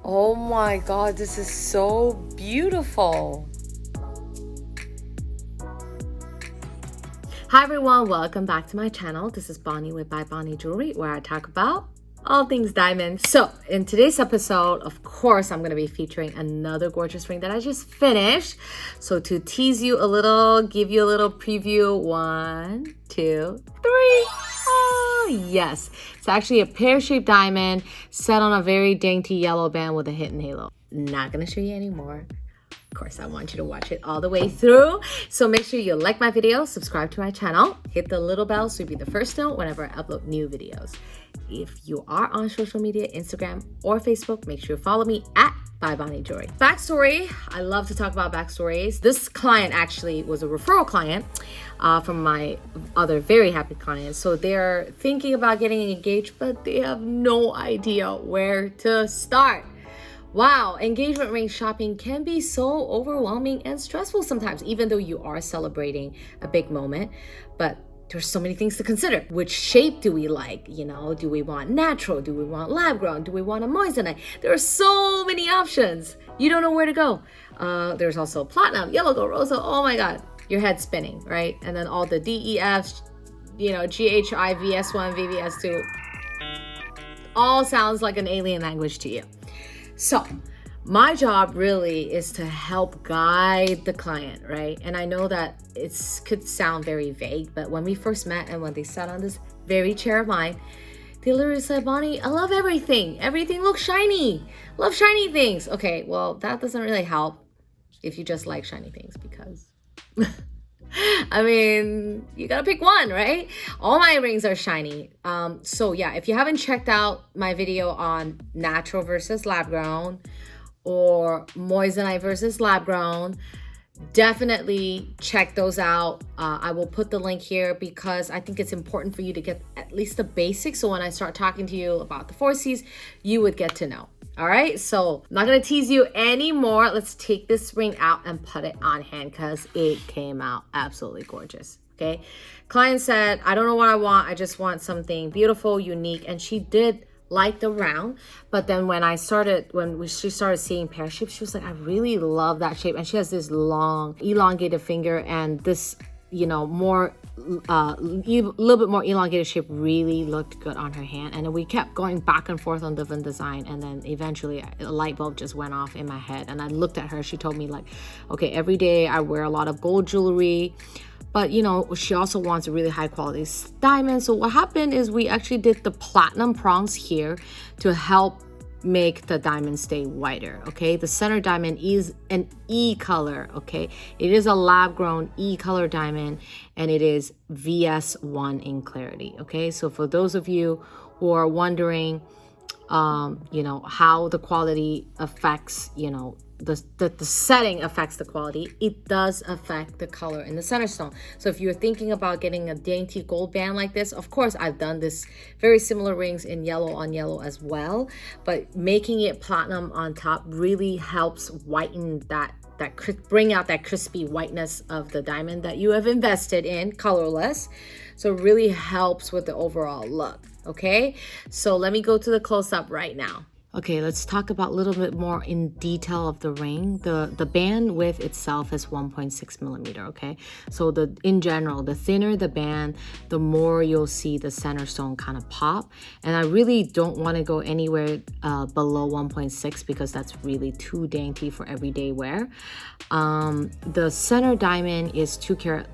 Oh my God, this is so beautiful. Hi everyone, welcome back to my channel. This is Bonnie with By Bonnie Jewelry, where I talk about all things diamond. So in today's episode, of course, I'm going to be featuring another gorgeous ring that I just finished. So to tease you a little, give you a little preview, 1, 2, 3. Oh, yes. It's actually a pear-shaped diamond set on a very dainty yellow band with a hidden halo. Not going to show you anymore. Of course, I want you to watch it all the way through. So make sure you like my video, subscribe to my channel, hit the little bell so you'll be the first to know whenever I upload new videos. If you are on social media, Instagram or Facebook, make sure you follow me at bybonniejewelry. Backstory, I love to talk about backstories. This client actually was a referral client from my other very happy clients. So they're thinking about getting engaged, but they have no idea where to start. Wow, engagement ring shopping can be so overwhelming and stressful sometimes, even though you are celebrating a big moment. But there's so many things to consider. Which shape do we like? You know, do we want natural? Do we want lab grown? Do we want a moissanite? There are so many options. You don't know where to go. There's also platinum, yellow gold, rosa. Oh my God, your head's spinning, right? And then all the DEFs, you know, GHI, VS1, VVS2, all sounds like an alien language to you. So my job really is to help guide the client, right? And I know that it could sound very vague, but when we first met and when they sat on this very chair of mine, they literally said, Bonnie, I love everything. Everything looks shiny. Love shiny things. Okay, well, that doesn't really help if you just like shiny things because... I mean, you gotta pick one, right? All my rings are shiny. So yeah, if you haven't checked out my video on natural versus lab grown or moissanite versus lab grown, definitely check those out. I will put the link here because I think it's important for you to get at least the basics. So when I start talking to you about the 4Cs, you would get to know. All right, so I'm not gonna tease you anymore. Let's take this ring out and put it on hand because it came out absolutely gorgeous, okay? Client said, I don't know what I want. I just want something beautiful, unique. And she did like the round, but then when she started seeing pear shape, she was like, I really love that shape. And she has this long, elongated finger and this, you know, more a little bit more elongated shape really looked good on her hand. And then we kept going back and forth on different design, and then eventually a light bulb just went off in my head and I looked at her. She told me like, okay, every day I wear a lot of gold jewelry, but you know, she also wants a really high quality diamond. So what happened is we actually did the platinum prongs here to help make the diamond stay whiter. Okay, the center diamond is an E color. Okay, it is a lab grown E color diamond and it is VS1 in clarity. Okay, so for those of you who are wondering you know, how the quality affects, you know, the setting affects the quality, it does affect the color in the center stone. So if you're thinking about getting a dainty gold band like this, of course I've done this very similar rings in yellow on yellow as well, but making it platinum on top really helps whiten that bring out that crispy whiteness of the diamond that you have invested in, colorless. So it really helps with the overall look. Okay, so let me go to the close-up right now. Okay, let's talk about a little bit more in detail of the ring. The band width itself is 1.6 millimeter, okay? So in general, the thinner the band, the more you'll see the center stone kind of pop. And I really don't want to go anywhere below 1.6 because that's really too dainty for everyday wear. The center diamond is 2 carat,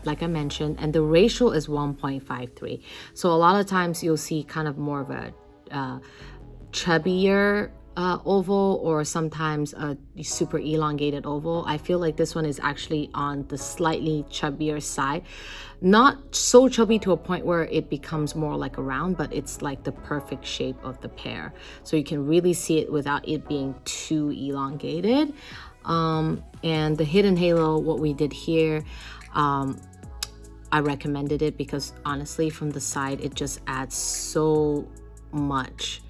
like I mentioned, and the ratio is 1.53. So a lot of times you'll see kind of more of a chubbier oval or sometimes a super elongated oval. I feel like this one is actually on the slightly chubbier side. Not so chubby to a point where it becomes more like a round, but it's like the perfect shape of the pear. So you can really see it without it being too elongated. And the hidden halo, what we did here, I recommended it because honestly from the side, it just adds so much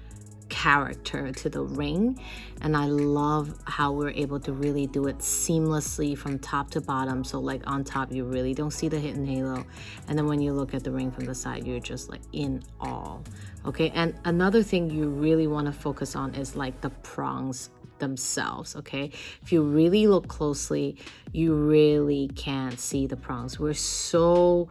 character to the ring. And I love how we're able to really do it seamlessly from top to bottom. So like on top, you really don't see the hidden halo. And then when you look at the ring from the side, you're just like in awe. Okay, and another thing you really want to focus on is like the prongs themselves. Okay, if you really look closely, you really can't see the prongs. We're so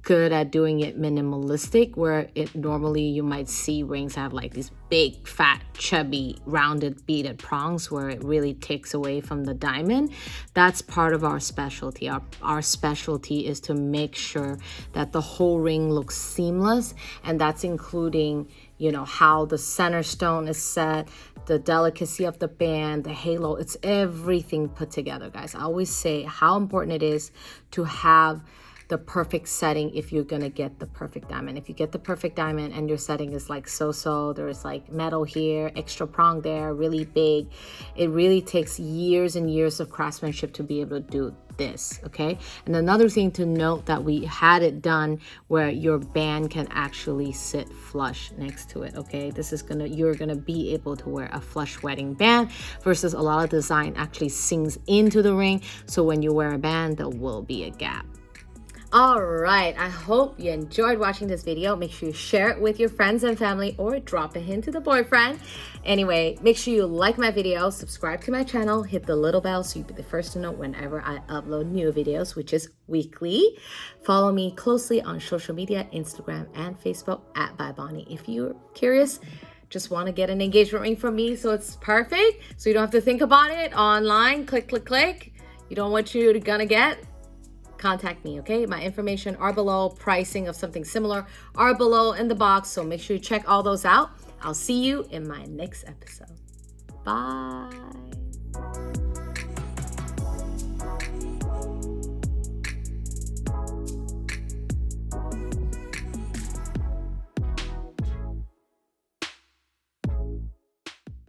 good at doing it minimalistic, where it normally you might see rings have like these big fat chubby rounded beaded prongs where it really takes away from the diamond. That's part of our specialty. Our specialty is to make sure that the whole ring looks seamless, and that's including, you know, how the center stone is set, the delicacy of the band, the halo. It's everything put together, guys. I always say how important it is to have the perfect setting if you're gonna get the perfect diamond. If you get the perfect diamond and your setting is like so-so, there's like metal here, extra prong there, really big, it really takes years and years of craftsmanship to be able to do this. Okay, and another thing to note, that we had it done where your band can actually sit flush next to it. Okay, this is you're gonna be able to wear a flush wedding band, versus a lot of design actually sinks into the ring, so when you wear a band there will be a gap. All right, I hope you enjoyed watching this video. Make sure you share it with your friends and family, or drop a hint to the boyfriend. Anyway, make sure you like my video, subscribe to my channel, hit the little bell so you'll be the first to know whenever I upload new videos, which is weekly. Follow me closely on social media, Instagram and Facebook at bybonnie. If you're curious, just want to get an engagement ring from me so it's perfect, so you don't have to think about it online, click, click, click. You don't know what you're gonna get? Contact me, okay? My information are below. Pricing of something similar are below in the box, so make sure you check all those out. I'll see you in my next episode. Bye.